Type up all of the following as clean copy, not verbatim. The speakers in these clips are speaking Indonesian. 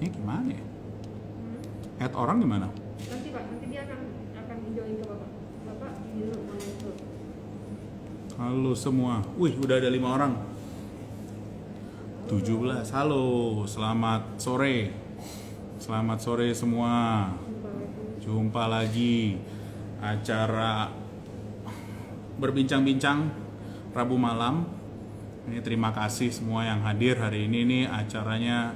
Ini gimana ya? Hmm? Add orang gimana? Nanti Pak, nanti dia akan join ke Bapak. Bapak ini dulu connect dulu. Halo semua. Wih, udah ada 5 orang. Halo, 17. Halo, selamat sore. Selamat sore semua. jumpa lagi. Jumpa lagi acara berbincang-bincang Rabu malam. Ini terima kasih semua yang hadir hari ini nih, acaranya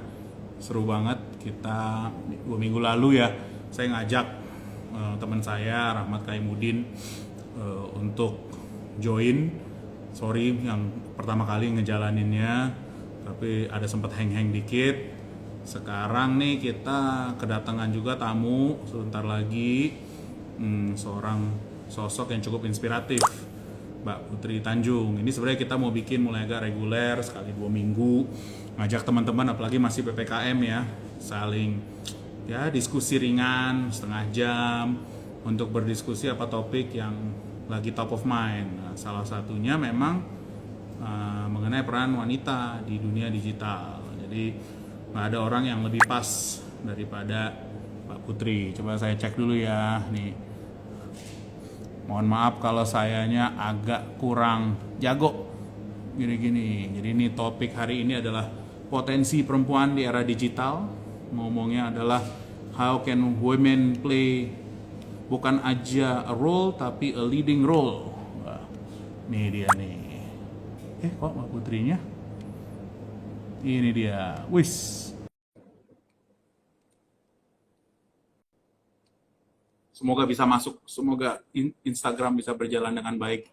seru banget. Kita 2 minggu lalu ya, saya ngajak teman saya Rahmat Kaimudin untuk join. Sorry yang pertama kali ngejalaninnya, tapi ada sempat hang-hang dikit. Sekarang nih kita kedatangan juga tamu sebentar lagi, seorang sosok yang cukup inspiratif, Mbak Putri Tanjung. Ini sebenarnya kita mau bikin mulai agak reguler, sekali 2 minggu, ngajak teman-teman, apalagi masih PPKM ya, saling ya diskusi ringan setengah jam untuk berdiskusi apa topik yang lagi top of mind. Nah, salah satunya memang mengenai peran wanita di dunia digital. Jadi nggak ada orang yang lebih pas daripada Mbak Putri. Coba saya cek dulu ya nih. Mohon maaf kalau sayanya agak kurang jago gini-gini. Jadi ini topik hari ini adalah potensi perempuan di era digital. Ngomongnya adalah how can women play bukan aja a role tapi a leading role. Wah, nih dia nih. Kok Mbak Putrinya? Ini dia. Wis. Semoga bisa masuk. Semoga Instagram bisa berjalan dengan baik.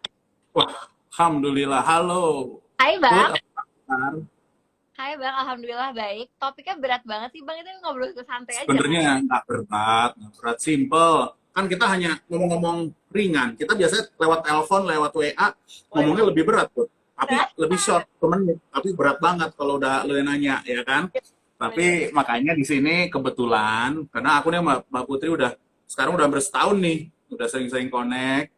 Wah, alhamdulillah. Halo. Hai Put, Bang, apa kabar? hai Bang, Alhamdulillah baik. Topiknya berat banget sih Bang, itu ngobrol ke santai aja kan? Sebenarnya nggak berat, simple. Kan kita hanya ngomong-ngomong ringan. Kita biasanya lewat telepon, lewat WA, ngomongnya Waduh, lebih berat tuh. Tapi lebih short, temen. Tapi berat banget kalau udah lo yang nanya, ya kan? bener. Tapi makanya di sini kebetulan, karena aku nih Mbak Putri udah sekarang udah bersetahun nih, udah sering-sering connect,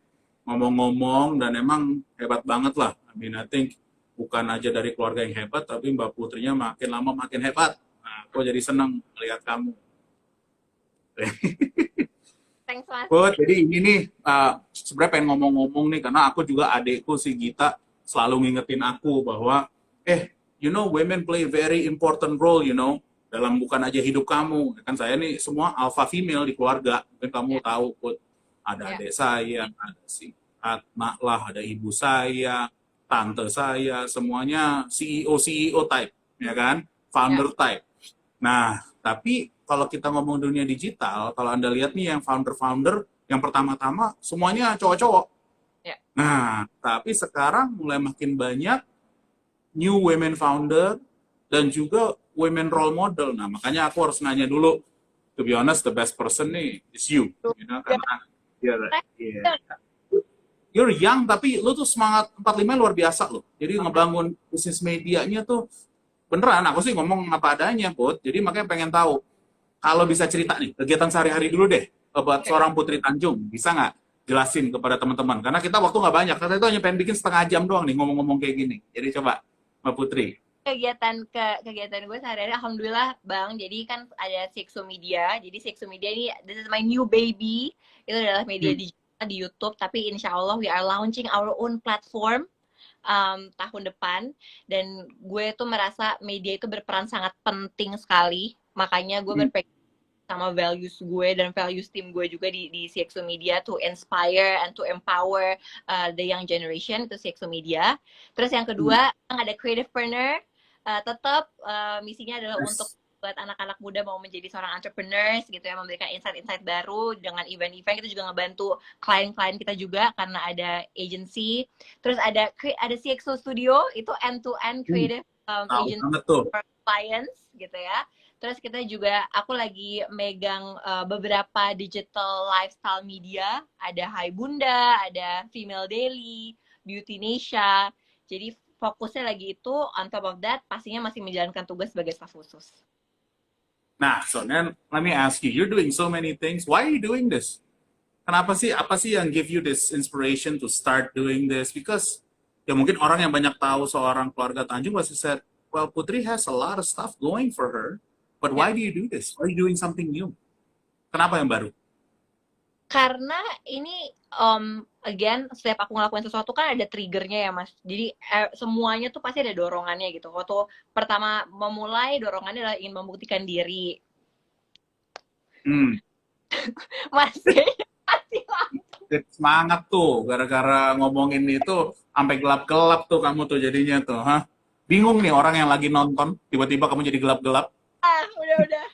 ngomong-ngomong, dan emang hebat banget lah. I mean, I think bukan aja dari keluarga yang hebat, tapi Mbak Putrinya makin lama makin hebat. Nah, aku jadi seneng melihat kamu. Thanks Mas. Put, jadi ini nih, sebenarnya pengen ngomong-ngomong nih, karena aku juga adekku si Gita selalu ngingetin aku bahwa, women play very important role, dalam bukan aja hidup kamu. Kan saya nih semua alpha female di keluarga, mungkin kamu Ya, tahu, Put. Ada ya, adik saya, ada si Atma lah, ada ibu saya, tante saya, semuanya CEO type, ya kan? ya, Founder type. Nah, tapi kalau kita ngomong dunia digital, kalau Anda lihat nih yang founder-founder, yang pertama-tama semuanya cowok-cowok. ya. Nah, tapi sekarang mulai makin banyak new women founder dan juga women role model. Nah, makanya aku harus nanya dulu, to be honest, the best person nih is you. Tuh, Karena you're, ya. yeah, you're young, tapi lu tuh semangat 45 luar biasa loh. Jadi ngebangun bisnis medianya tuh beneran, aku sih ngomong apa adanya, Put. Jadi makanya pengen tahu, kalau bisa cerita nih, kegiatan sehari-hari dulu deh, buat Oke. seorang Putri Tanjung. Bisa nggak jelasin kepada teman-teman? Karena kita waktu nggak banyak. Karena itu hanya pengen bikin setengah jam doang nih, ngomong-ngomong kayak gini. Jadi coba, Mbak Putri. Kegiatan gue sehari-hari Alhamdulillah Bang, jadi kan ada Sexo Media. Jadi Sexo Media ini, this is my new baby. Itu adalah media Hmm. digital di YouTube, tapi insya Allah we are launching our own platform tahun depan. Dan gue tuh merasa media itu berperan sangat penting sekali. Makanya gue Hmm. berpegang sama values gue dan values tim gue juga di CXO Media to inspire and to empower the young generation, itu CXO Media. Terus yang Hmm. kedua ada creativepreneur, tetap misinya adalah untuk Yes. buat anak-anak muda mau menjadi seorang entrepreneurs gitu ya, memberikan insight-insight baru dengan event-event. Kita juga ngebantu klien-klien kita juga karena ada agency. Terus ada CXO Studio, itu end-to-end Hmm. creative Tahu agency banget tuh. for clients gitu ya. Terus kita juga, aku lagi megang beberapa digital lifestyle media. Ada Hai Bunda, ada Female Daily, Beauty Nesha. Jadi fokusnya lagi itu, on top of that, pastinya masih menjalankan tugas sebagai staf khusus. Nah, so then let me ask you, you're doing so many things. Why are you doing this? Kenapa sih? Apa sih yang give you this inspiration to start doing this? Because ya mungkin orang yang banyak tahu seorang keluarga Tanjung pasti said, well, Putri has a lot of stuff going for her. But Ya. why do you do this? Why are you doing something new? Kenapa yang baru? Karena ini again setiap aku ngelakuin sesuatu kan ada triggernya ya Mas. Jadi semuanya tuh pasti ada dorongannya gitu. Waktu pertama memulai dorongannya adalah ingin membuktikan diri. Hmm. Masih mati lampu. Semangat tuh, gara-gara ngomongin itu sampai gelap-gelap tuh kamu tuh jadinya tuh, hah? Bingung nih orang yang lagi nonton, tiba-tiba kamu jadi gelap-gelap. Udah.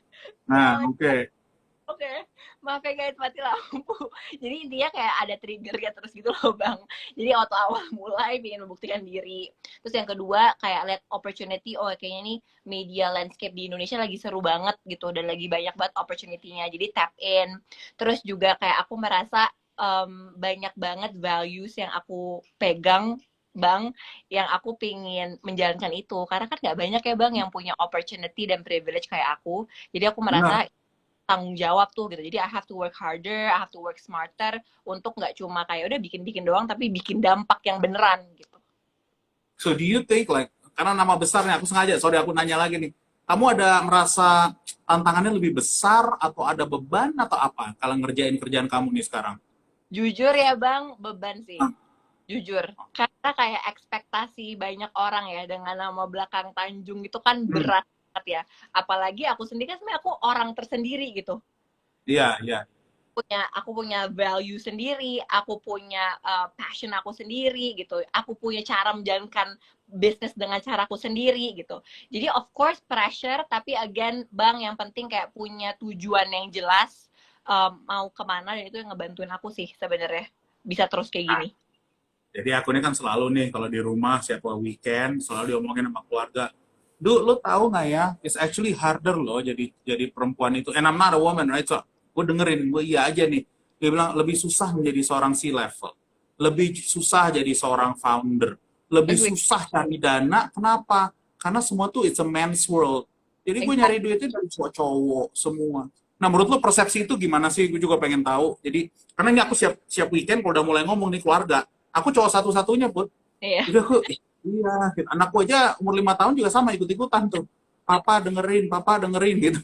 Nah, oke. Oke, maaf ya guys, mati lampu. Jadi intinya kayak ada trigger kayak terus gitu loh Bang. Jadi waktu awal mulai ingin membuktikan diri. Terus yang kedua kayak lihat opportunity, oh kayaknya nih media landscape di Indonesia lagi seru banget gitu. Dan lagi banyak banget opportunity-nya, jadi tap in. Terus juga kayak aku merasa banyak banget values yang aku pegang Bang, yang aku pingin menjalankan itu. Karena kan nggak banyak ya Bang yang punya opportunity dan privilege kayak aku. Jadi aku merasa Benar. tanggung jawab tuh gitu. Jadi I have to work harder, I have to work smarter untuk nggak cuma kayak udah bikin-bikin doang tapi bikin dampak yang beneran gitu. So do you think like, karena nama besarnya, aku sengaja, sorry aku nanya lagi nih. Kamu ada merasa tantangannya lebih besar atau ada beban atau apa kalau ngerjain kerjaan kamu nih sekarang? Jujur ya Bang, beban sih. Hah? Jujur. Karena kayak ekspektasi banyak orang ya dengan nama belakang Tanjung itu kan Hmm. berat banget ya. Apalagi aku sendiri kan sebenarnya aku orang tersendiri gitu. Iya, iya. Aku punya value sendiri, aku punya passion aku sendiri gitu, aku punya cara menjalankan bisnis dengan caraku sendiri gitu. Jadi of course pressure, tapi again Bang yang penting kayak punya tujuan yang jelas, mau kemana, dan itu yang ngebantuin aku sih sebenarnya bisa terus kayak gini. Jadi aku ini kan selalu nih kalau di rumah setiap weekend selalu diomongin sama keluarga. Duh, lo tahu nggak ya? It's actually harder loh jadi perempuan itu. And I'm not a woman, right? So, gue dengerin, gue iya aja nih. Dia bilang lebih susah menjadi seorang C-level, lebih susah jadi seorang founder, lebih Agree. susah cari dana. Kenapa? Karena semua tuh it's a man's world. Jadi gue nyari duitnya dari cowok-cowok semua. Nah, menurut lo persepsi itu gimana sih? Gue juga pengen tahu. Jadi, karena ini aku siap weekend kalau udah mulai ngomong nih keluarga. Aku cowok satu-satunya, Put. Iya. Jadi aku, iya, anakku aja umur 5 tahun juga sama ikut-ikutan tuh. Papa dengerin gitu.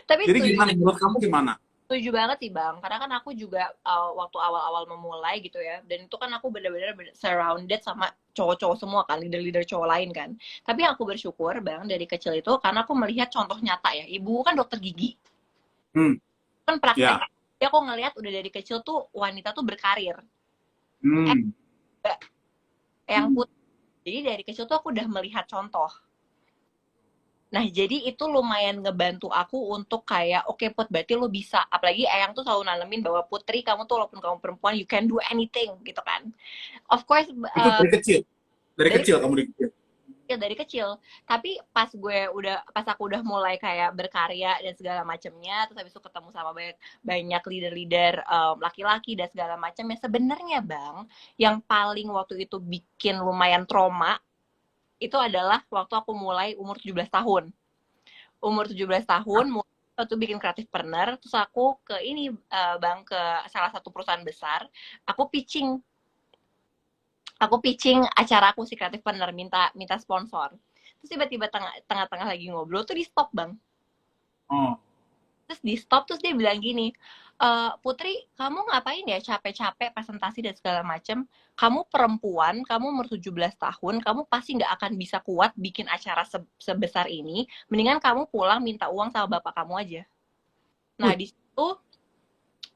Tapi Jadi gimana, menurut kamu gimana? setuju banget sih Bang, karena kan aku juga waktu awal-awal memulai gitu ya, dan itu kan aku benar-benar surrounded sama cowok-cowok semua kan, leader-leader cowok lain kan. Tapi aku bersyukur Bang dari kecil itu karena aku melihat contoh nyata ya, ibu kan dokter gigi, Hmm, kan praktek. ya. Jadi aku ngelihat udah dari kecil tuh wanita tuh berkarir, Hmm, yang putih. Jadi dari kecil tuh aku udah melihat contoh. Nah, jadi itu lumayan ngebantu aku untuk kayak, oke Put, berarti lu bisa. Apalagi Eyang tuh selalu nanemin bahwa Putri, kamu tuh walaupun kamu perempuan, you can do anything, gitu kan. Of course, itu dari kecil. Dari dari kecil kamu dikit. kecil, dari kecil. Tapi pas aku udah mulai kayak berkarya dan segala macamnya, terus habis itu ketemu sama banyak leader-leader laki-laki dan segala macamnya. Sebenarnya Bang, yang paling waktu itu bikin lumayan trauma, itu adalah waktu aku mulai umur 17 tahun. Umur 17 tahun, waktu bikin kreatif partner, terus aku ke ini Bang, ke salah satu perusahaan besar, aku pitching acara aku si kreatif partner, minta sponsor. Terus tiba-tiba tengah-tengah lagi ngobrol tuh di stop Bang. Oh, Terus di stop, terus dia bilang gini, Putri, kamu ngapain ya capek-capek presentasi dan segala macem? Kamu perempuan, kamu umur 17 tahun, kamu pasti nggak akan bisa kuat bikin acara sebesar ini. Mendingan kamu pulang minta uang sama bapak kamu aja. Nah, wih,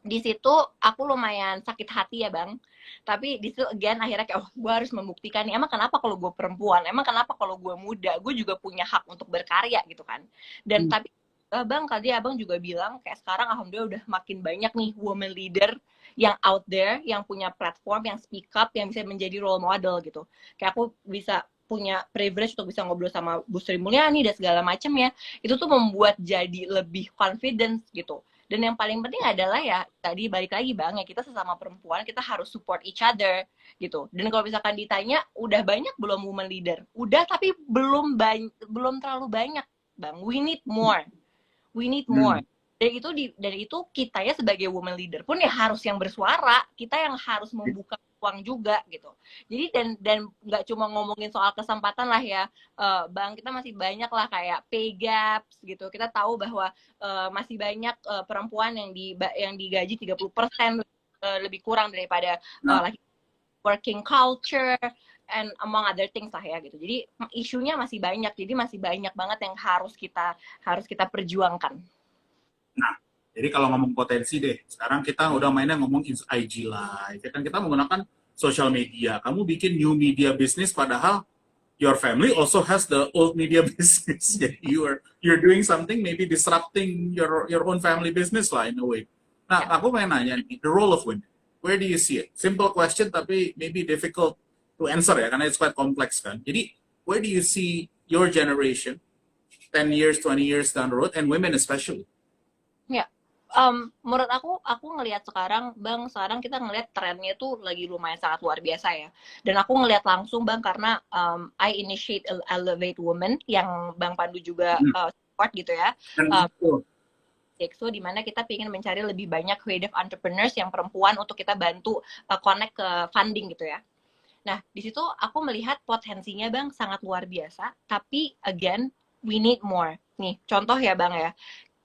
di situ aku lumayan sakit hati ya Bang. Tapi di situ again akhirnya kayak, oh gue harus membuktikan nih. Emang kenapa kalau gue perempuan? Emang kenapa kalau gue muda? Gue juga punya hak untuk berkarya gitu kan. Dan hmm, tapi Bang, tadi Abang juga bilang kayak sekarang alhamdulillah udah makin banyak nih woman leader yang out there, yang punya platform, yang speak up, yang bisa menjadi role model gitu. Kayak aku bisa punya privilege untuk bisa ngobrol sama Bu Sri Mulyani dan segala macam ya. Itu tuh membuat jadi lebih confidence gitu. Dan yang paling penting adalah ya tadi balik lagi Bang, ya kita sesama perempuan kita harus support each other gitu. Dan kalau misalkan ditanya udah banyak belum woman leader? Udah, tapi belum terlalu banyak Bang. We need more. We need more. hmm. Dan itu kita ya sebagai woman leader pun ya harus yang bersuara. Kita yang harus membuka uang juga gitu. Jadi dan nggak cuma ngomongin soal kesempatan lah ya, Bang, kita masih banyak lah kayak pay gaps gitu. Kita tahu bahwa masih banyak perempuan yang digaji 30% lebih kurang daripada Nah, laki, working culture and among other things lah ya gitu. Jadi isunya masih banyak. Jadi masih banyak banget yang harus kita perjuangkan. nah, jadi kalau ngomong potensi deh, sekarang kita udah mainnya ngomong IG Live, ya kan kita menggunakan social media. Kamu bikin new media business, padahal your family also has the old media business. Jadi you're doing something maybe disrupting your own family business lah in a way. Nah, Ya. aku pengen nanya nih, the role of women. Where do you see it? Simple question tapi maybe difficult to answer ya, karena it's quite complex kan. Jadi, where do you see your generation 10 years, 20 years down the road, and women especially? Ya, menurut aku ngelihat sekarang, Bang, sekarang kita ngelihat trennya tuh lagi lumayan sangat luar biasa ya. Dan aku ngelihat langsung, Bang, karena I initiate Elevate Women yang Bang Pandu juga support gitu ya. Dan So, di mana kita ingin mencari lebih banyak creative entrepreneurs yang perempuan untuk kita bantu connect ke funding gitu ya. Nah, di situ aku melihat potensinya, Bang, sangat luar biasa. Tapi again, we need more. Nih, contoh ya, Bang ya.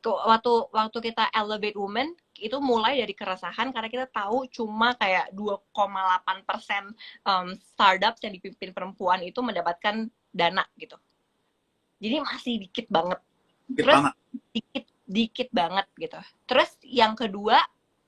Waktu kita Elevate Women itu mulai dari keresahan karena kita tahu cuma kayak 2,8% startups yang dipimpin perempuan itu mendapatkan dana gitu. Jadi masih dikit banget. Terus dikit banget gitu. Terus yang kedua,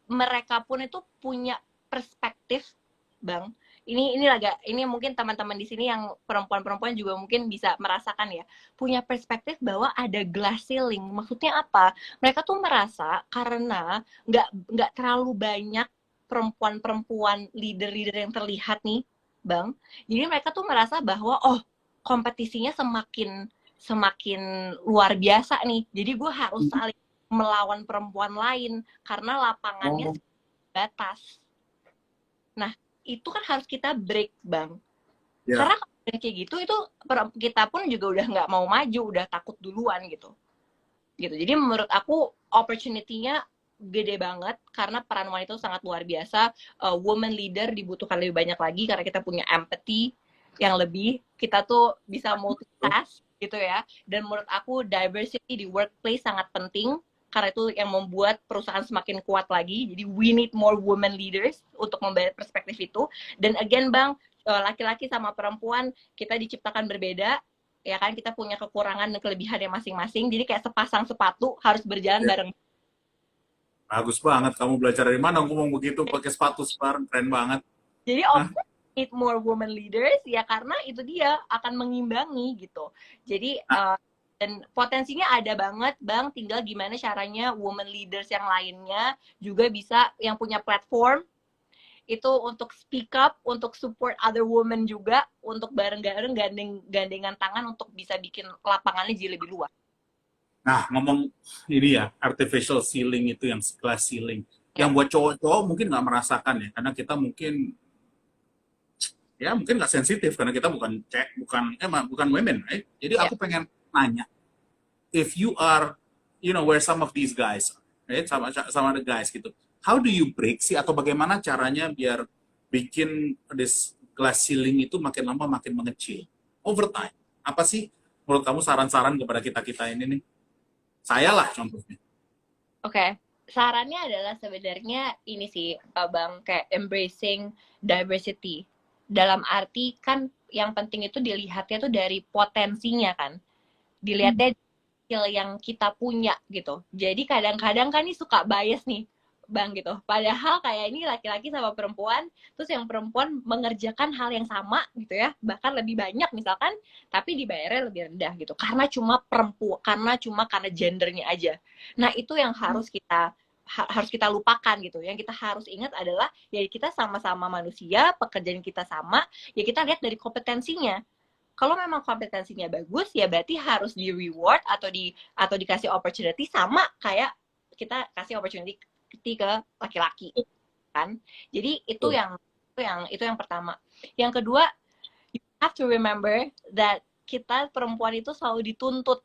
mereka pun itu punya perspektif, Bang. Ini mungkin teman-teman di sini yang perempuan-perempuan juga mungkin bisa merasakan ya, punya perspektif bahwa ada glass ceiling. Maksudnya apa? Mereka tuh merasa karena nggak terlalu banyak perempuan-perempuan leader-leader yang terlihat nih, Bang. Jadi mereka tuh merasa bahwa kompetisinya semakin luar biasa nih. Jadi gue harus saling melawan perempuan lain karena lapangannya batas. Nah, itu kan harus kita break, Bang. Yeah. Karena kalau kayak gitu, itu kita pun juga udah nggak mau maju, udah takut duluan gitu. Jadi menurut aku opportunity-nya gede banget karena peran wanita itu sangat luar biasa. Woman leader dibutuhkan lebih banyak lagi karena kita punya empathy yang lebih. Kita tuh bisa multitask gitu ya. Dan menurut aku diversity di workplace sangat penting karena itu yang membuat perusahaan semakin kuat lagi. Jadi we need more women leaders untuk membayar perspektif itu. Dan again, Bang, laki-laki sama perempuan kita diciptakan berbeda. Ya kan, kita punya kekurangan dan kelebihannya masing-masing. Jadi kayak sepasang sepatu harus berjalan bareng. Bagus banget. Kamu belajar dari mana ngomong begitu pakai sepatu sekarang? Keren banget. Jadi need more women leaders ya karena itu dia akan mengimbangi gitu. Jadi dan potensinya ada banget, Bang, tinggal gimana caranya women leaders yang lainnya juga bisa yang punya platform itu untuk speak up, untuk support other women juga, untuk bareng-bareng gandengan tangan untuk bisa bikin lapangannya jadi lebih luas. Nah, ngomong ini ya, artificial ceiling itu yang glass ceiling. Yang buat cowok-cowok mungkin nggak merasakan ya, karena kita mungkin nggak sensitif karena kita bukan women, right? Jadi aku pengen nanya, if you are, where some of these guys, right, sama the guys gitu, how do you break sih atau bagaimana caranya biar bikin this glass ceiling itu makin lama makin mengecil over time? Apa sih menurut kamu saran-saran kepada kita ini nih? Saya lah contohnya. Oke. Sarannya adalah sebenarnya ini sih, Bang, kayak embracing diversity. Dalam arti kan yang penting itu dilihatnya tuh dari potensinya kan. Dilihatnya yang kita punya gitu. Jadi kadang-kadang kan ini suka bias nih, Bang gitu. Padahal kayak ini laki-laki sama perempuan, terus yang perempuan mengerjakan hal yang sama gitu ya, bahkan lebih banyak misalkan, tapi dibayarnya lebih rendah gitu. Karena karena gendernya aja. Nah, itu yang harus kita lupakan gitu. Yang kita harus ingat adalah ya kita sama-sama manusia, pekerjaan kita sama, ya kita lihat dari kompetensinya. Kalau memang kompetensinya bagus, ya berarti harus di reward atau dikasih opportunity sama kayak kita kasih opportunity ke laki-laki, kan? Jadi itu yang pertama. Yang kedua, you have to remember that kita perempuan itu selalu dituntut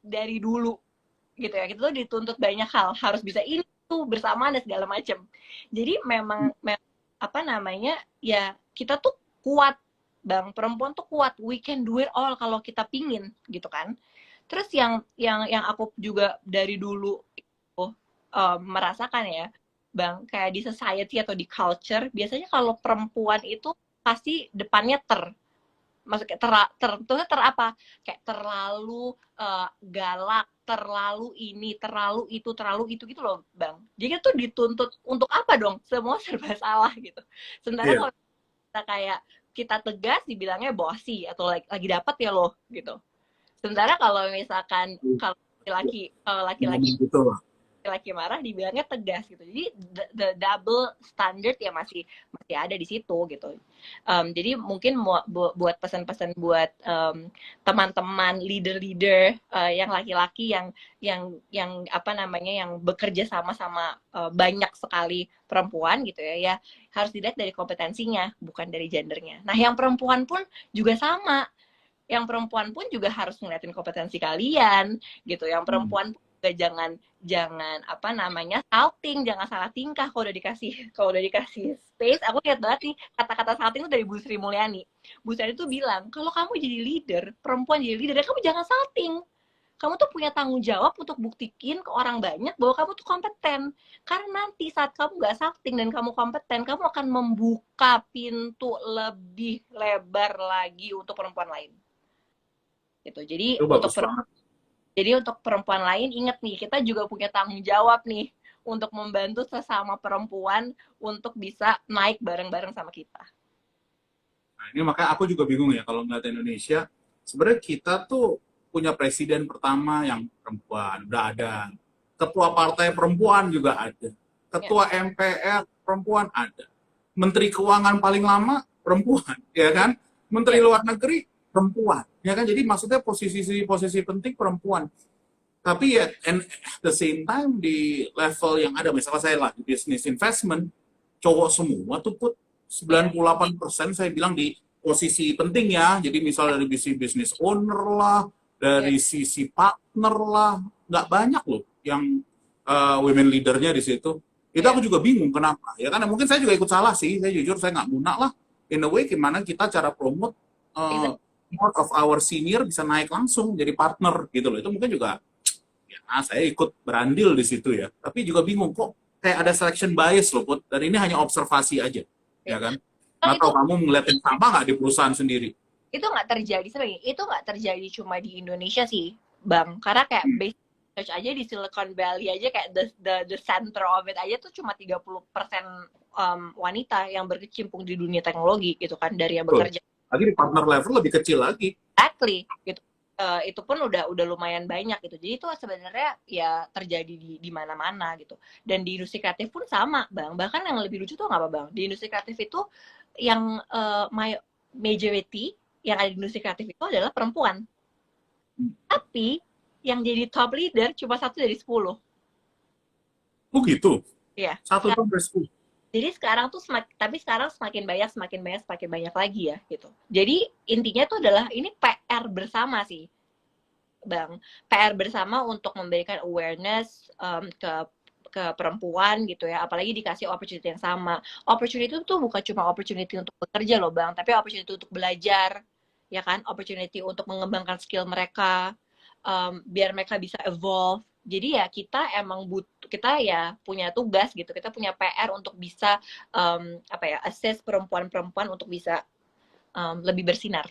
dari dulu, gitu ya. Kita tuh dituntut banyak hal, harus bisa ini, tuh bersamaan dan segala macam. Jadi memang apa namanya ya kita tuh kuat bang, perempuan tuh kuat, we can do it all kalau kita pingin gitu kan. Terus yang aku juga dari dulu merasakan ya bang, kayak di society atau di culture biasanya kalau perempuan itu pasti depannya maksudnya ter apa kayak terlalu galak, terlalu ini, terlalu itu gitu loh bang. Jadi tuh dituntut untuk apa dong, semua serba salah gitu. Sementara kalau kita kayak kita tegas dibilangnya bossy atau lagi dapat ya loh gitu. Sementara kalau misalkan kalau laki-laki laki marah dibilangnya tegas gitu. Jadi the double standard ya masih ada di situ gitu. Jadi mungkin buat pesan-pesan buat teman-teman leader-leader yang laki-laki yang apa namanya yang bekerja sama banyak sekali perempuan gitu ya harus dilihat dari kompetensinya bukan dari gendernya. Nah yang perempuan pun juga sama. Yang perempuan pun juga harus ngeliatin kompetensi kalian gitu. Yang perempuan jangan apa namanya salting, jangan salah tingkah kalau udah dikasih space. Aku lihat banget nih kata-kata salting itu dari Bu Sri Mulyani. Bu Sri itu bilang kalau kamu jadi leader, perempuan jadi leader, kamu jangan salting. Kamu tuh punya tanggung jawab untuk buktikin ke orang banyak bahwa kamu tuh kompeten. Karena nanti saat kamu gak salting dan kamu kompeten, kamu akan membuka pintu lebih lebar lagi untuk perempuan lain. Gitu. Jadi untuk perempuan lain ingat nih, kita juga punya tanggung jawab nih untuk membantu sesama perempuan untuk bisa naik bareng-bareng sama kita. Nah, ini makanya aku juga bingung ya kalau ngeliat Indonesia. Sebenarnya kita tuh punya presiden pertama yang perempuan, udah ada. Ketua partai perempuan juga ada. Ketua MPR perempuan ada. Menteri Keuangan paling lama perempuan, ya kan? Menteri Luar Negeri perempuan, ya kan? Jadi maksudnya posisi penting perempuan. Tapi ya at the same time di level yang ada, misalnya saya lah di business investment, cowok semua tuh put 98% saya bilang di posisi penting ya. Jadi misalnya dari sisi business owner lah, dari sisi partner lah, nggak banyak loh yang women leadernya di situ. Itu aku juga bingung kenapa. Ya kan mungkin saya juga ikut salah sih. Saya jujur saya nggak munak lah. In a way gimana kita cara promote more of our senior bisa naik langsung jadi partner gitu loh. Itu mungkin juga ya saya ikut berandil di situ ya. Tapi juga bingung kok kayak ada selection bias loh Put. Dan ini hanya observasi aja. Ya kan? Atau kamu ngeliatin sama nggak di perusahaan sendiri? Itu nggak terjadi sebenarnya. Itu nggak terjadi cuma di Indonesia sih, Bang. Karena kayak basic research aja di Silicon Valley aja kayak the center of it aja tuh cuma 30% wanita yang berkecimpung di dunia teknologi gitu kan dari yang bekerja. Lagi di partner level lebih kecil lagi. Exactly, gitu. Itu pun udah lumayan banyak gitu. Jadi itu sebenarnya ya terjadi di mana-mana gitu. Dan di industri kreatif pun sama, Bang. Bahkan yang lebih lucu tuh nggak apa, Bang? Di industri kreatif itu yang majority yang ada di industri kreatif itu adalah perempuan. Tapi yang jadi top leader cuma 1 dari 10. Oh gitu? Iya. 1 dari 10. Jadi sekarang tuh semakin banyak lagi ya gitu. Jadi intinya tuh adalah ini PR bersama sih, Bang. PR bersama untuk memberikan awareness ke perempuan gitu ya. Apalagi dikasih opportunity yang sama. Opportunity itu tuh bukan cuma opportunity untuk bekerja loh, Bang, tapi opportunity untuk belajar, ya kan? Opportunity untuk mengembangkan skill mereka, biar mereka bisa evolve. Jadi ya kita ya punya tugas gitu, kita punya PR untuk bisa assess perempuan-perempuan untuk bisa lebih bersinar.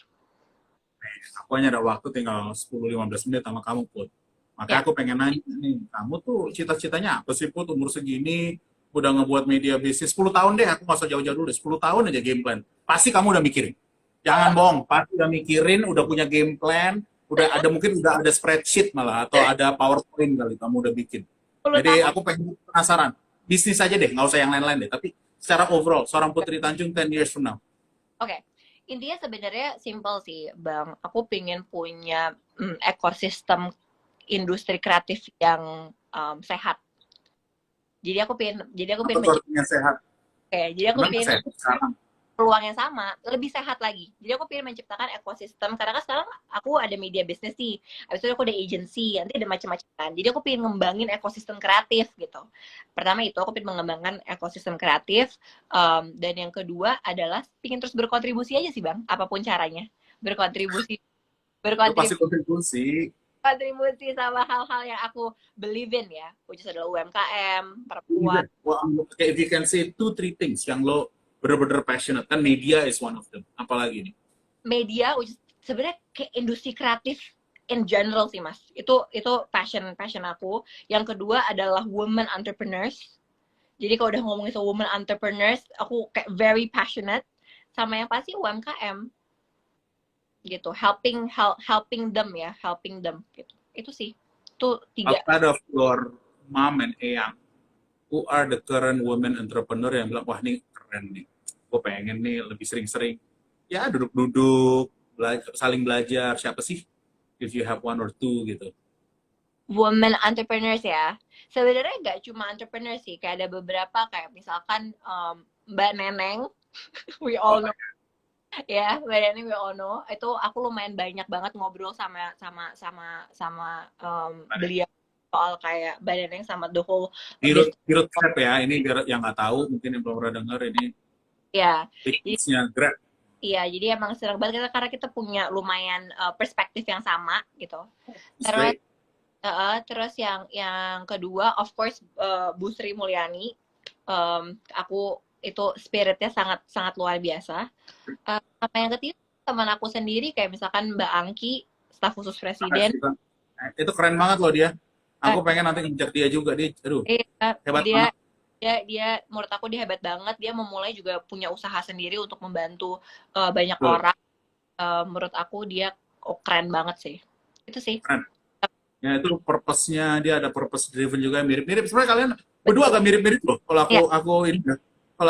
Aku hanya ada waktu tinggal 10-15 menit sama kamu Put. Makanya aku pengen nanya nih, kamu tuh cita-citanya apa sih Put umur segini? Udah ngebuat media bisnis 10 tahun deh, aku nggak usah jauh-jauh dulu deh, 10 tahun aja game plan. Pasti kamu udah mikirin. Jangan bohong, pasti udah mikirin, udah punya game plan, mungkin udah ada spreadsheet malah atau ada PowerPoint kali kamu udah bikin. Jadi aku pengen penasaran. Bisnis aja deh, nggak usah yang lain-lain deh. Tapi secara overall, seorang Putri Tanjung 10 years from now. Oke. Intinya sebenarnya simple sih, Bang. Aku pengen punya ekosistem industri kreatif yang sehat. Jadi aku pengen sehat. Oke, jadi aku pengen peluang yang sama, lebih sehat lagi. Jadi aku pengen menciptakan ekosistem, karena kan sekarang aku ada media bisnis nih, habis itu aku ada agency, nanti ada macam-macam kan. Jadi aku pengen ngembangin ekosistem kreatif gitu. Pertama itu aku pengen mengembangkan ekosistem kreatif, dan yang kedua adalah pengen terus berkontribusi aja sih Bang, apapun caranya. Berkontribusi, Itu pasti berkontribusi kontribusi. kontribusi sama hal-hal yang aku believe in ya, which is adalah UMKM, perempuan. Well, if you can say 2-3 things yang lo bener-bener passionate, kan media is one of them. Apalagi nih? Media, which is sebenarnya kayak industri kreatif in general sih Mas. Itu passion aku. Yang kedua adalah women entrepreneurs. Jadi kalau udah ngomongin soal women entrepreneurs, aku kayak very passionate. Sama yang pasti UMKM gitu, helping them gitu. Itu sih. Itu 3. Outside of your mom and Eyang, who are the current women entrepreneur yang bilang, wah ini keren nih, gue pengen nih lebih sering-sering ya duduk-duduk, saling belajar, siapa sih if you have one or two gitu? Women entrepreneurs ya. Sebenarnya nggak cuma entrepreneur sih, kayak ada beberapa kayak misalkan Mbak Neneng, we all know. Ya, Mbak Neneng we all know. Itu aku lumayan banyak banget ngobrol sama beliau soal kayak Mbak Neneng sama the whole Dirut Grab ya, ini biar yang nggak tahu, mungkin yang belum pernah dengar, ini ya. bisnisnya Grab. Iya, jadi emang senang banget kita karena kita punya lumayan perspektif yang sama gitu. Terus terus yang kedua, of course, Bu Sri Mulyani, aku itu spiritnya sangat sangat luar biasa. Sama yang ketiga teman aku sendiri kayak misalkan Mbak Angki, staf khusus presiden. Itu keren banget loh dia. Aku pengen nanti ngejak dia juga, dia, aduh, hebat banget. Dia menurut aku dia hebat banget. Dia memulai juga punya usaha sendiri untuk membantu banyak orang. Menurut aku dia keren banget sih. Itu sih. Keren. Ya itu purpose-nya, dia ada purpose driven juga, mirip-mirip. Sebenarnya kalian berdua agak mirip-mirip loh. Kalau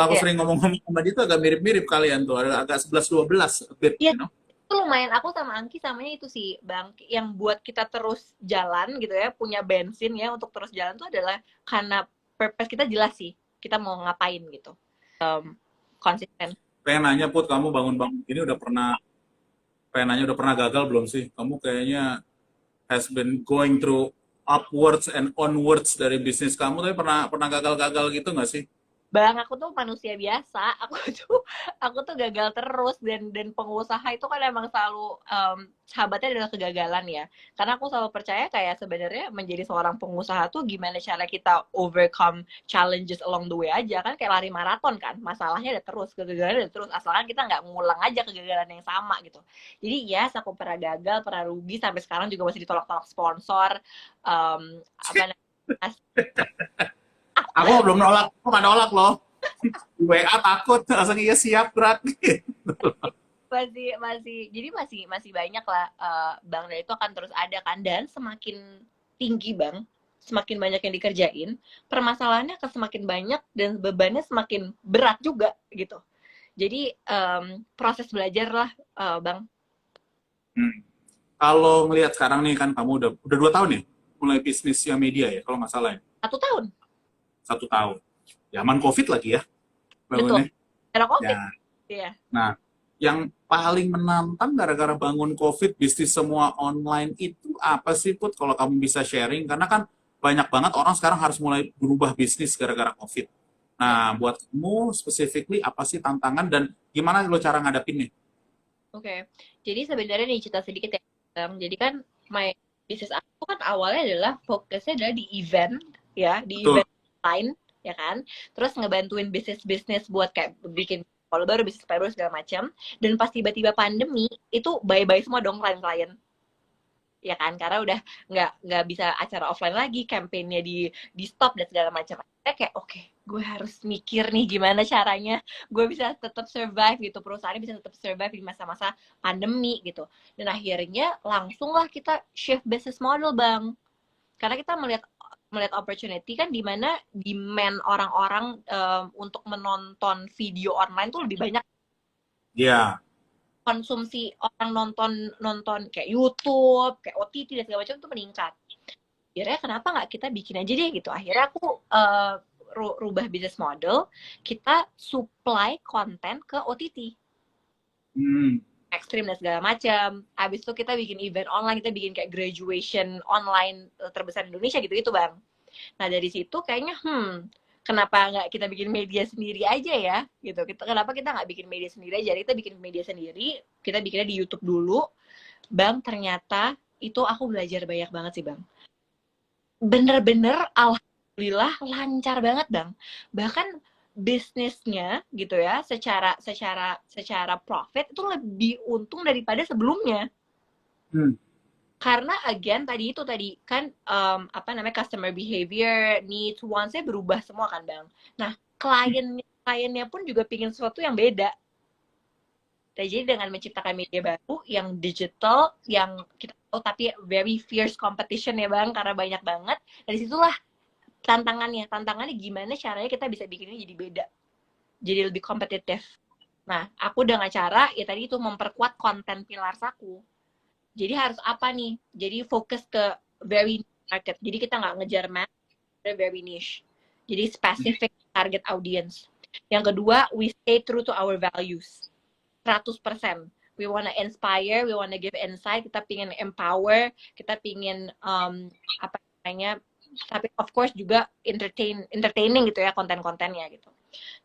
aku sering ngomong-ngomong sama dia tuh agak mirip-mirip kalian tuh, agak 11-12 a bit, you know? Itu lumayan, aku sama Angki samanya itu sih Bang, yang buat kita terus jalan gitu ya, punya bensin ya untuk terus jalan tuh adalah karena purpose kita jelas sih, kita mau ngapain gitu. Konsisten. Pengen nanya Put, kamu bangun-bangun ini udah pernah gagal belum sih? Kamu kayaknya has been going through upwards and onwards dari bisnis kamu, tapi pernah gagal-gagal gitu nggak sih? Bang, aku tuh manusia biasa. Aku tuh gagal terus, dan pengusaha itu kan emang selalu sahabatnya adalah kegagalan ya. Karena aku selalu percaya kayak sebenarnya menjadi seorang pengusaha tuh gimana cara kita overcome challenges along the way aja, kan kayak lari maraton kan. Masalahnya ada terus, kegagalan ada terus, asalkan kita nggak ngulang aja kegagalan yang sama gitu. Jadi yes, aku pernah gagal, pernah rugi, sampai sekarang juga masih ditolak-tolak sponsor. Aku belum nolak, aku nggak nolak loh. WA takut, langsung iya siap berat. Masih banyak lah Bang, dan itu akan terus ada kan, dan semakin tinggi Bang, semakin banyak yang dikerjain, permasalahannya akan semakin banyak dan bebannya semakin berat juga gitu. Jadi proses belajar lah Bang. Kalau ngelihat sekarang nih kan kamu udah 2 tahun ya mulai bisnisnya media ya kalau nggak salah ya. 1 tahun. 1 tahun. Zaman COVID lagi ya. Betul. Era COVID. Ya. Iya. Nah, yang paling menantang gara-gara bangun COVID, bisnis semua online itu apa sih Put? Kalau kamu bisa sharing, karena kan banyak banget orang sekarang harus mulai berubah bisnis gara-gara COVID. Nah, buat kamu specifically apa sih tantangan dan gimana lo cara ngadapinnya? Oke. Jadi sebenarnya nih cerita sedikit ya. Jadi kan bisnis aku kan awalnya adalah fokusnya adalah di event ya, di Betul. event lain ya kan. Terus ngebantuin bisnis buat kayak bikin kalau baru bisnis baru segala macam. Dan pas tiba-tiba pandemi itu bye-bye semua dong klien-klien. Ya kan, karena udah nggak bisa acara offline lagi, campaign-nya di stop dan segala macam. Kayak oke, gue harus mikir nih gimana caranya gue bisa tetap survive gitu, perusahaan bisa tetap survive di masa-masa pandemi gitu. Dan akhirnya langsunglah kita shift business model Bang, karena kita melihat opportunity kan, di mana demand orang-orang untuk menonton video online tuh lebih banyak. Iya. Konsumsi orang nonton kayak YouTube, kayak OTT dan segala macam tuh meningkat. Akhirnya kenapa nggak kita bikin aja deh gitu. Akhirnya aku rubah business model, kita supply konten ke OTT. Ekstrim dan segala macam. Habis itu kita bikin event online, kita bikin kayak graduation online terbesar di Indonesia gitu Bang. Nah dari situ kayaknya kenapa nggak kita bikin media sendiri aja ya gitu. Kenapa kita nggak bikin media sendiri aja? Kita bikin media sendiri, kita bikinnya di YouTube dulu. Bang, ternyata itu aku belajar banyak banget sih Bang. Bener-bener alhamdulillah lancar banget Bang. Bahkan bisnisnya gitu ya, secara profit itu lebih untung daripada sebelumnya. Karena again tadi kan customer behavior, needs, wants-nya berubah semua kan Bang. Nah kliennya pun juga pingin sesuatu yang beda. Jadi dengan menciptakan media baru yang digital, yang kita tahu tapi very fierce competition ya Bang, karena banyak banget. Dari situlah tantangannya gimana caranya kita bisa bikinnya jadi beda, jadi lebih kompetitif. Nah aku dengan cara ya tadi itu memperkuat konten pillars aku. Jadi harus apa nih, jadi fokus ke very market, jadi kita nggak ngejar mass, very niche, jadi specific target audience. Yang kedua, we stay true to our values 100%. We wanna inspire, we wanna give insight, kita pingin empower, kita pingin tapi of course juga entertaining gitu ya konten-kontennya gitu.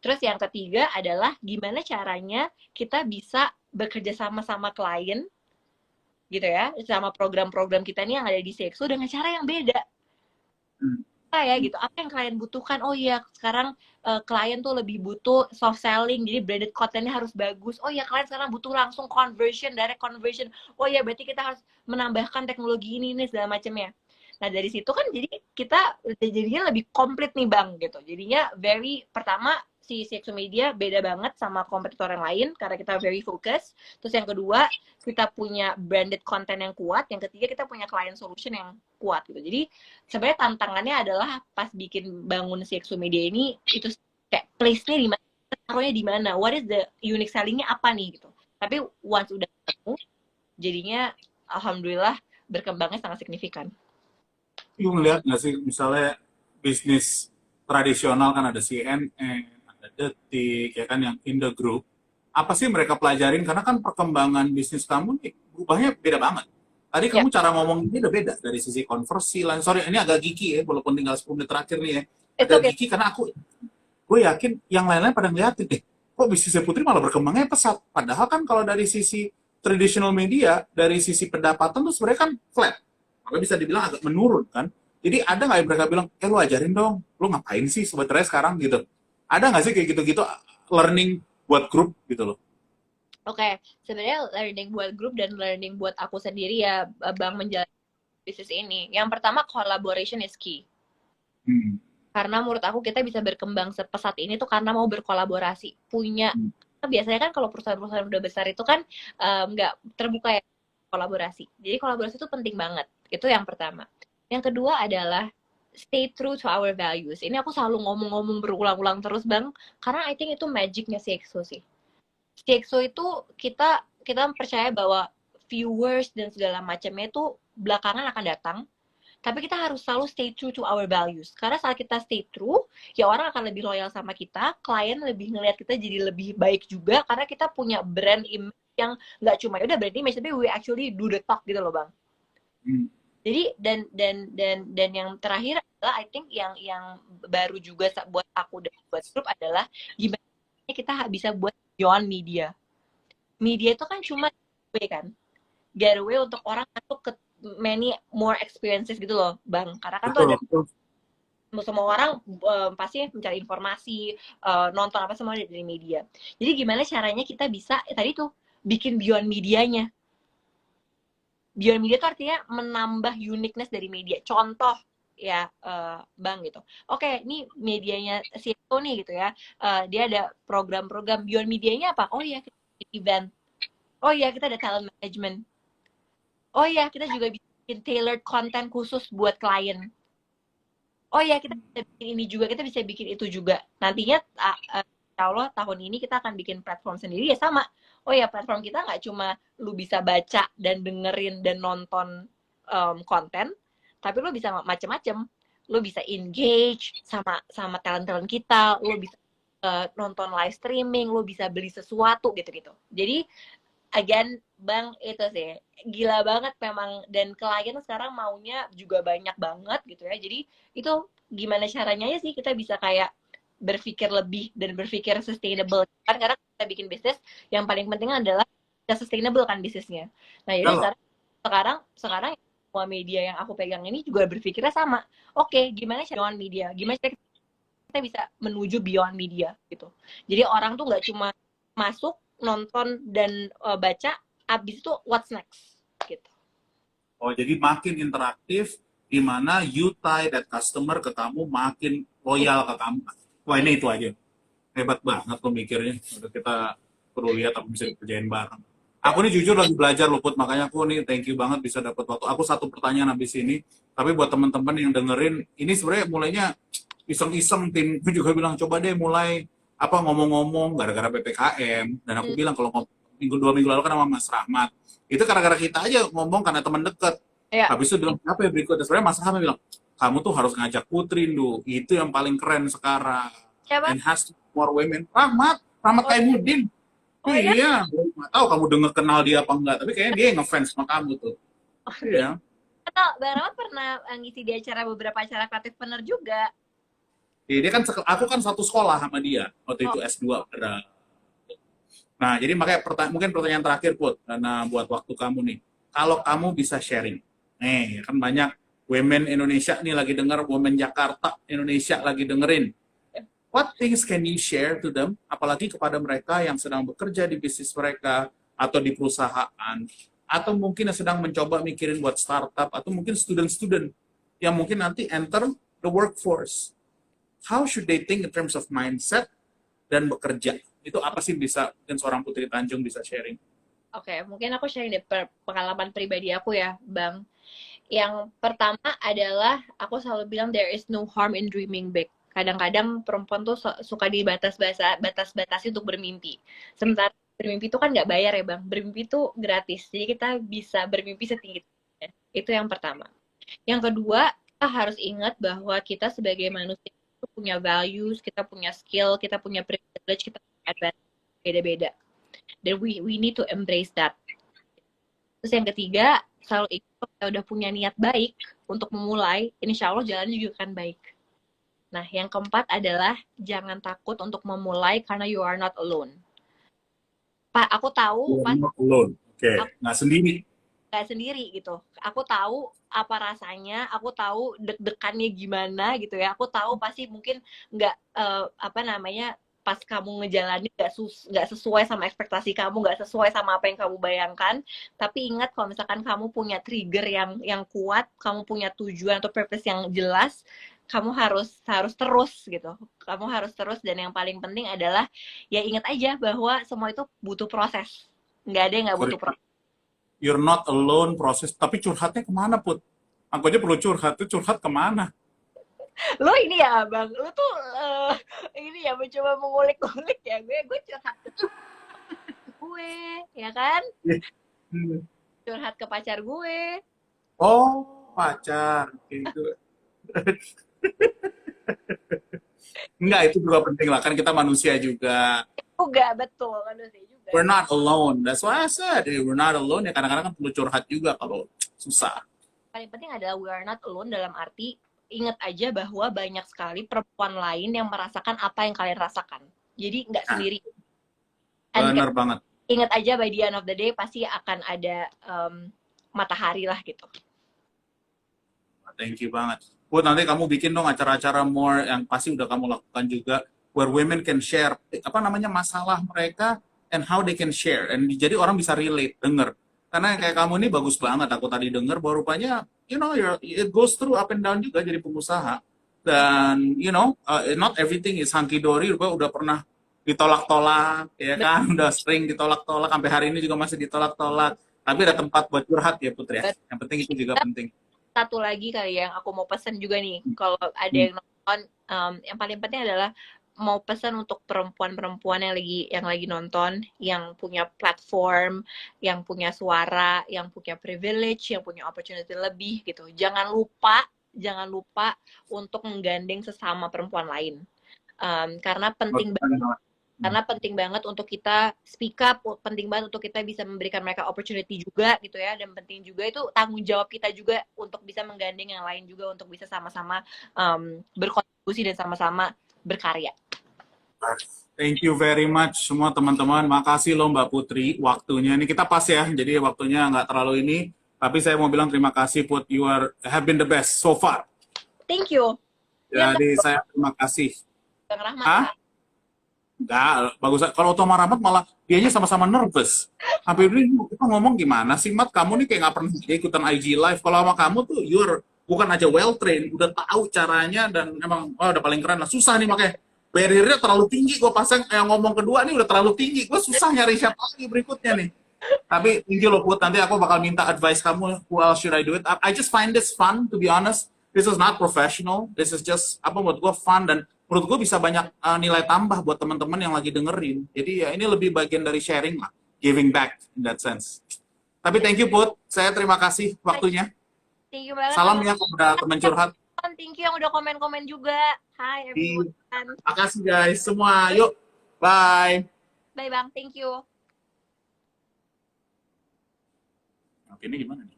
Terus yang ketiga adalah gimana caranya kita bisa bekerja sama klien gitu ya, sama program-program kita nih yang ada di CXO dengan cara yang beda. Ya gitu, apa yang klien butuhkan? Oh iya, sekarang klien tuh lebih butuh soft selling, jadi branded kontennya harus bagus. Oh iya, klien sekarang butuh langsung conversion, direct conversion. Oh iya, berarti kita harus menambahkan teknologi ini segala macamnya. Nah dari situ kan jadi kita jadinya lebih komplit nih Bang gitu. Jadinya pertama si CXO Media beda banget sama kompetitor yang lain karena kita very focus. Terus yang kedua kita punya branded content yang kuat. Yang ketiga kita punya client solution yang kuat gitu. Jadi sebenarnya tantangannya adalah pas bangun CXO Media ini itu kayak place-nya di mana, taruhnya di mana, what is the unique selling-nya apa nih gitu. Tapi once udah ketemu, jadinya alhamdulillah berkembangnya sangat signifikan. Lu ngeliat nggak sih misalnya bisnis tradisional kan ada CNN, ada Detik, ya kan yang in the group. Apa sih mereka pelajarin? Karena kan perkembangan bisnis kamu nih berubahnya beda banget. Tadi kamu cara ngomong ini udah beda dari sisi konversi. Sorry, ini agak geeky ya, walaupun tinggal 10 menit terakhir nih ya. Agak geeky karena gue yakin yang lain-lain pada ngeliatin deh. Kok bisnisnya Putri malah berkembangnya pesat? Padahal kan kalau dari sisi traditional media, dari sisi pendapatan tuh sebenarnya kan flat. Maka bisa dibilang agak menurun kan. Jadi ada nggak yang mereka bilang, lu ajarin dong, lu ngapain sih sebetulnya sekarang gitu. Ada nggak sih kayak gitu-gitu learning buat grup gitu loh? Oke, sebenarnya learning buat grup dan learning buat aku sendiri ya Bang menjalani bisnis ini. Yang pertama collaboration is key. Karena menurut aku kita bisa berkembang sepesat ini tuh karena mau berkolaborasi. Biasanya kan kalau perusahaan-perusahaan udah besar itu kan nggak terbuka ya kolaborasi. Jadi kolaborasi itu penting banget. Itu yang pertama. Yang kedua adalah stay true to our values. Ini aku selalu ngomong-ngomong berulang-ulang terus Bang, karena I think itu magicnya CXO sih. CXO itu kita percaya bahwa viewers dan segala macamnya itu belakangan akan datang, tapi kita harus selalu stay true to our values. Karena saat kita stay true, ya orang akan lebih loyal sama kita, klien lebih ngelihat kita jadi lebih baik juga, karena kita punya brand image yang nggak cuma udah brand image, tapi we actually do the talk gitu loh Bang. Jadi dan yang terakhir adalah I think yang baru juga buat aku dan buat grup adalah gimana kita bisa buat beyond media. Media itu kan cuma getaway untuk orang masuk ke many more experiences gitu loh Bang. Karena kan semua orang pasti mencari informasi, nonton apa semua dari media. Jadi gimana caranya kita bisa tadi tuh bikin beyond medianya. Beyond media itu artinya menambah uniqueness dari media. Contoh ya Bang gitu. Oke, ini medianya CXO nih gitu ya. Dia ada program-program beyond medianya apa? Oh iya, kita event. Oh iya, kita ada talent management. Oh iya, kita juga bikin tailored content khusus buat klien. Oh iya, kita bisa bikin ini juga, kita bisa bikin itu juga. Nantinya insya Allah tahun ini kita akan bikin platform sendiri ya sama. Oh ya, platform kita nggak cuma lu bisa baca dan dengerin dan nonton konten, tapi lu bisa macem-macem. lo bisa engage sama sama talent-talent kita, lo bisa nonton live streaming, lo bisa beli sesuatu gitu-gitu. Jadi again Bang, itu sih gila banget memang, dan klien sekarang maunya juga banyak banget gitu ya. Jadi itu gimana caranya ya sih kita bisa kayak berpikir lebih dan berpikir sustainable kan, karena kita bikin bisnis yang paling penting adalah kita sustainable kan bisnisnya. Nah jadi Kalau sekarang semua media yang aku pegang ini juga berpikirnya sama. Oke, gimana cara beyond media, gimana cara kita bisa menuju beyond media gitu. Jadi orang tuh nggak cuma masuk nonton dan baca, abis itu what's next gitu. oh jadi makin interaktif, di mana you tie that customer ke kamu makin loyal ke kamu. Wah ini itu aja. Hebat banget lo mikirnya. Udah kita perlu lihat apa bisa dikerjain bareng. Aku nih jujur lagi belajar loh Put, makanya aku nih thank you banget bisa dapat waktu. Aku satu pertanyaan habis ini, tapi buat teman-teman yang dengerin, ini sebenarnya mulainya iseng-iseng, timku juga bilang coba deh mulai apa ngomong-ngomong gara-gara PPKM, dan aku bilang kalau dua minggu lalu kan sama Mas Rahmat, itu gara-gara kita aja ngomong karena teman deket. Ya. Habis itu bilang apa ya berikutnya, sebenarnya Mas Rahmat bilang kamu tuh harus ngajak Putri dulu, itu yang paling keren sekarang. Siapa? And has more women. Rahmat Kaimudin. Oh ya? Iya, nggak tahu kamu denger kenal dia apa enggak, tapi kayaknya dia yang ngefans sama kamu tuh. Iya. Kenal, Bang Rahmat pernah ngisi di acara beberapa acara kreatif pener juga. Dia kan aku kan satu sekolah sama dia waktu itu S2 pada. Nah, jadi makanya mungkin pertanyaan terakhir Put, karena buat waktu kamu nih. Kalau kamu bisa sharing. Nih, kan banyak women Indonesia nih lagi denger, women Jakarta Indonesia lagi dengerin. What things can you share to them, apalagi kepada mereka yang sedang bekerja di bisnis mereka, atau di perusahaan, atau mungkin yang sedang mencoba mikirin buat startup, atau mungkin student-student yang mungkin nanti enter the workforce. How should they think in terms of mindset dan bekerja? Itu apa sih bisa mungkin seorang Putri Tanjung bisa sharing? Oke, mungkin aku sharing dari pengalaman pribadi aku ya, Bang. Yang pertama adalah aku selalu bilang there is no harm in dreaming big. Kadang-kadang perempuan tuh suka batas-batasi untuk bermimpi. Sementara bermimpi itu kan nggak bayar ya Bang. Bermimpi itu gratis. Jadi kita bisa bermimpi setinggi-tingginya. Itu yang pertama. Yang kedua, kita harus ingat bahwa kita sebagai manusia itu punya values, kita punya skill, kita punya privilege, kita punya advantage beda-beda. Dan we need to embrace that. Terus yang ketiga, selalu ingat kalau kita udah punya niat baik untuk memulai, insya Allah jalannya juga akan baik. Nah, yang keempat adalah jangan takut untuk memulai karena you are not alone. Pak, aku tahu pas Not alone. Oke, nggak sendiri. nggak sendiri gitu. Aku tahu apa rasanya, aku tahu deg-degannya gimana gitu ya. Aku tahu pasti mungkin nggak pas kamu ngejalanin nggak sesuai sama ekspektasi kamu, nggak sesuai sama apa yang kamu bayangkan. Tapi ingat kalau misalkan kamu punya trigger yang kuat, kamu punya tujuan atau purpose yang jelas, kamu harus terus gitu. Kamu harus terus, dan yang paling penting adalah ya ingat aja bahwa semua itu butuh proses. Nggak ada yang nggak butuh proses. You're not alone proses, tapi curhatnya kemana Put? Aku aja perlu curhat, tuh curhat kemana? Lo ini ya Bang, lo tuh ini ya mencoba mengulik-ulik ya. Gue curhat ke gue, ya kan? Curhat ke pacar gue. Oh, pacar. Gitu. Enggak, itu juga penting lah. Kan kita manusia juga. Juga, betul. Manusia juga. We're not alone. That's why I said, we're not alone. Ya kadang-kadang kan perlu curhat juga kalau susah. Paling penting adalah we are not alone dalam arti ingat aja bahwa banyak sekali perempuan lain yang merasakan apa yang kalian rasakan. Jadi nggak sendiri. Bener banget. Ingat aja by the end of the day pasti akan ada matahari lah gitu. Thank you banget. Buat nanti kamu bikin dong acara-acara more yang pasti udah kamu lakukan juga, where women can share masalah mereka and how they can share, and jadi orang bisa relate, denger. Karena kayak kamu ini bagus banget, aku tadi denger bahwa rupanya it goes through up and down juga jadi pengusaha, dan not everything is hunky dory. Udah pernah ditolak-tolak ya kan, udah sering ditolak-tolak, sampai hari ini juga masih ditolak-tolak, tapi ada tempat buat curhat ya Putri. Yang penting itu juga penting. Satu lagi kali yang aku mau pesan juga nih, kalau ada yang nonton, yang paling penting adalah mau pesan untuk perempuan-perempuan yang lagi nonton, yang punya platform, yang punya suara, yang punya privilege, yang punya opportunity lebih gitu. Jangan lupa jangan lupa untuk menggandeng sesama perempuan lain. Karena penting banget. Karena penting banget untuk kita speak up, penting banget untuk kita bisa memberikan mereka opportunity juga gitu ya, dan penting juga itu tanggung jawab kita juga untuk bisa menggandeng yang lain juga untuk bisa sama-sama berkontribusi dan sama-sama berkarya. Thank you very much semua teman-teman. Makasih loh Mbak Putri waktunya. Ini kita pas ya, jadi waktunya nggak terlalu ini. Tapi saya mau bilang terima kasih Put, you have been the best so far. Thank you. Jadi saya terima kasih. Bang Rahmat. Hah? Enggak, bagus. Kalau Utama Rahmat malah dianya sama-sama nervous. Sampai ini kita ngomong gimana sih, Mat? Kamu nih kayak nggak pernah ikutan IG live. Kalau sama kamu tuh, you're bukan aja well trained, udah tahu caranya dan emang udah paling keren lah. Susah nih makanya barrier-nya terlalu tinggi. Gue pasang yang ngomong kedua nih udah terlalu tinggi. Gue susah nyari siapa lagi berikutnya nih. Tapi thank you loh, Put. Nanti aku bakal minta advice kamu. Who else should I do it? I just find this fun, to be honest. This is not professional. This is just menurut gue fun dan menurut gue bisa banyak nilai tambah buat teman-teman yang lagi dengerin. Jadi ya ini lebih bagian dari sharing lah, giving back in that sense. Tapi thank you Put, saya terima kasih waktunya. Thank you banget. Salam ya kepada teman curhat. Thank you yang udah komen-komen juga. Hi everyone. Makasih guys semua. Yuk, bye. Bye Bang, thank you. Oke, ini gimana nih?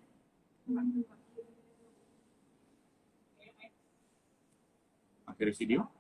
Akhir video.